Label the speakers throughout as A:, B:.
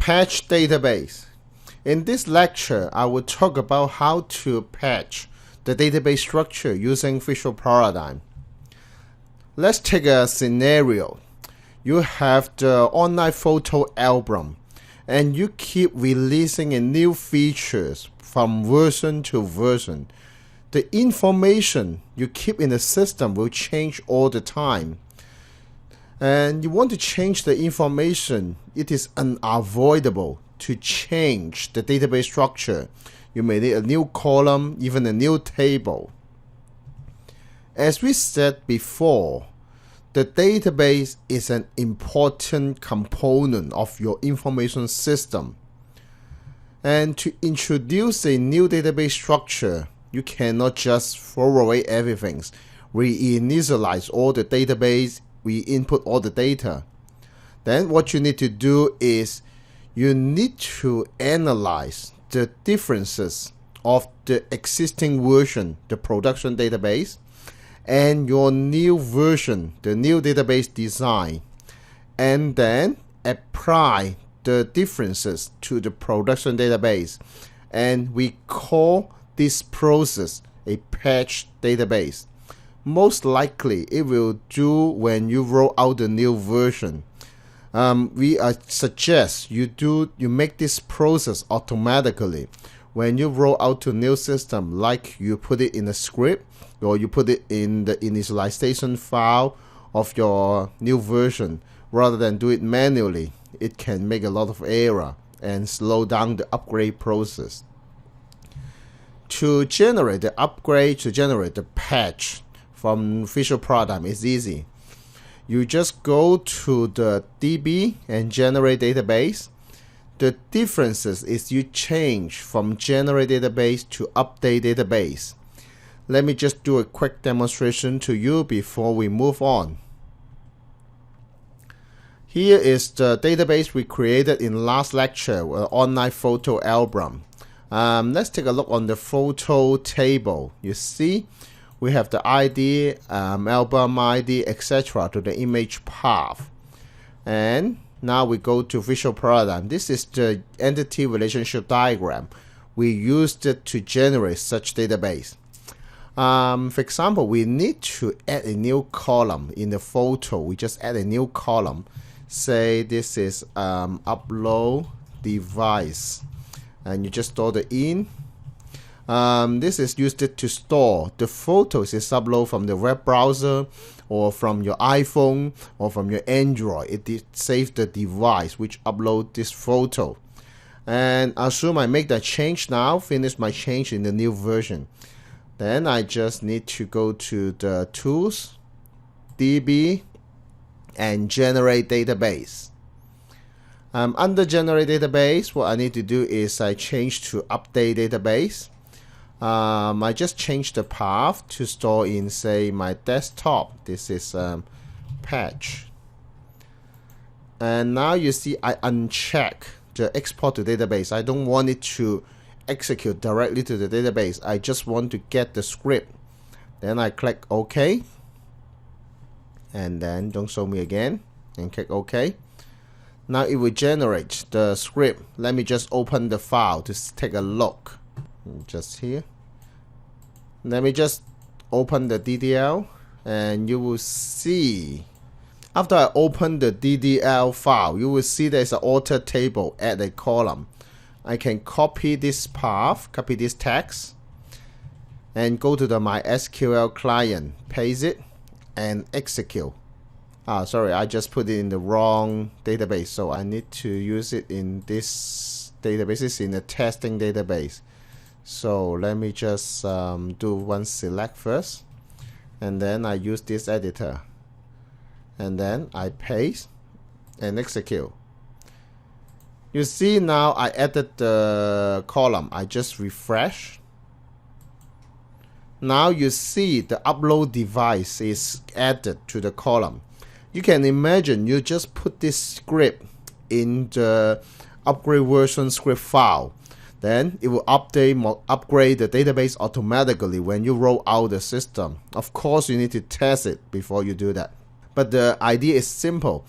A: Patch database. In this lecture, I will talk about how to patch the database structure using Visual Paradigm. Let's take a scenario. You have the online photo album and you keep releasing new features from version to version. The information you keep in the system will change all the time. And you want to change the information, it is unavoidable to change the database structure. You may need a new column, even a new table. As we said before, the database is an important component of your information system. And to introduce a new database structure, you cannot just throw away everything, reinitialize all the database, re-input all the data. Then what you need to do is you need to analyze the differences of the existing version, the production database, and your new version, the new database design, and then apply the differences to the production database. And we call this process a patch database. Most likely it will do when you roll out the new version. We suggest you make this process automatically when you roll out to new system, like you put it in a script or you put it in the initialization file of your new version, rather than do it manually. It can make a lot of error and slow down the upgrade process. To generate the upgrade, to generate the patch from Visual Paradigm is easy. You just go to the DB and generate database. The differences is you change from generate database to update database. Let me just do a quick demonstration to you before we move on. Here is the database we created in last lecture, online photo album. Let's take a look on the photo table. You see, we have the ID, album ID, etc. to the image path. And now we go to Visual Paradigm. This is the entity relationship diagram. We used it to generate such database. For example, we need to add a new column in the photo. We just add a new column. Say this is upload device. And you just store the in. This is used to store the photos is uploaded from the web browser or from your iPhone or from your Android. It saves the device which upload this photo. And assume I make that change now, finish my change in the new version. Then I just need to go to the tools, DB, and generate database. Under generate database, what I need to do is I change to update database. I just change the path to store in, say, my desktop. This is patch. And now you see I uncheck the export to database. I don't want it to execute directly to the database. I just want to get the script. Then I click OK. And then don't show me again. And click OK. Now it will generate the script. Let me just open the file to take a look. Just here. Let me just open the DDL and you will see, after I open the DDL file, you will see there's an alter table, add a column. I can copy this path, copy this text, and go to the MySQL client, paste it, and execute. Sorry, I just put it in the wrong database, so I need to use it in this database. It's in the testing database. So let me just do one select first, and then I use this editor, and then I paste and execute. You see now I added the column. I just refresh. Now you see the upload device is added to the column. You can imagine you just put this script in the upgrade version script file. Then it will upgrade the database automatically when you roll out the system. Of course, you need to test it before you do that. But the idea is simple.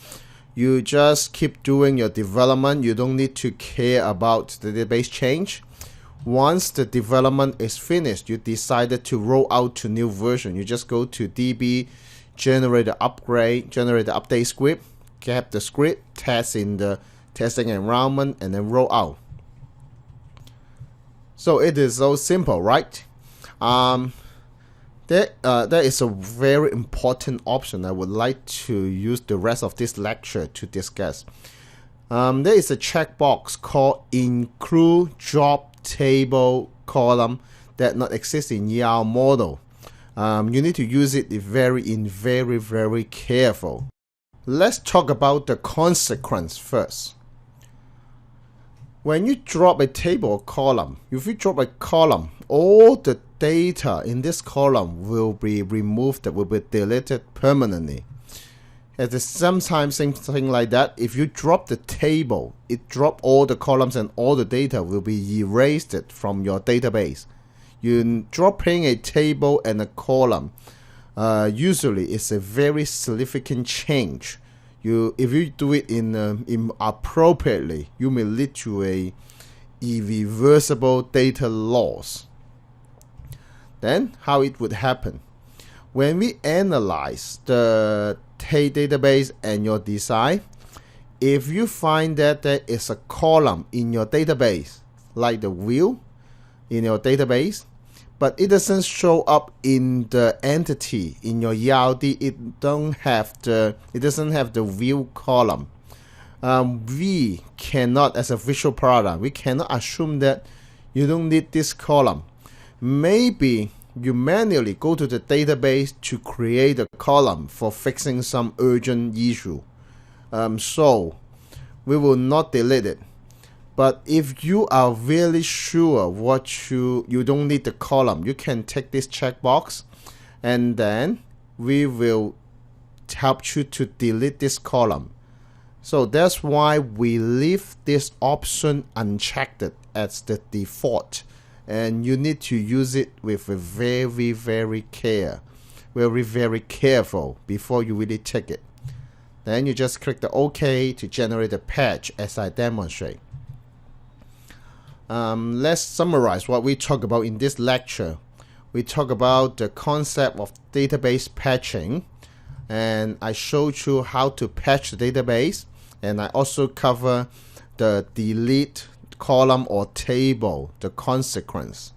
A: You just keep doing your development. You don't need to care about the database change. Once the development is finished, you decided to roll out to new version. You just go to DB, generate the update script, get the script, test in the testing environment, and then roll out. So it is so simple, right? There is a very important option I would like to use the rest of this lecture to discuss. There is a checkbox called Include Job Table Column that not exists in ER model. You need to use it very careful. Let's talk about the consequence first. When you drop a table or column, if you drop a column, all the data in this column will be removed, will be deleted permanently. At the sometimes something like that, if you drop the table, it drop all the columns and all the data will be erased from your database. You dropping a table and a column, usually it's a very significant change. If you do it inappropriately, you may lead to a irreversible data loss. Then how it would happen? When we analyze the database and your design, if you find that there is a column in your database, like the view in your database, but it doesn't show up in the entity in your ERD, it doesn't have the view column. We cannot, as a visual product, we cannot assume that you don't need this column. Maybe you manually go to the database to create a column for fixing some urgent issue. So we will not delete it. But if you are really sure you don't need the column, you can take this checkbox and then we will help you to delete this column. So that's why we leave this option unchecked as the default, and you need to use it with a very careful before you really take it. Then you just click the OK to generate the patch as I demonstrate. Let's summarize what we talk about in this lecture. We talk about the concept of database patching, and I showed you how to patch the database, and I also cover the delete column or table, the consequence.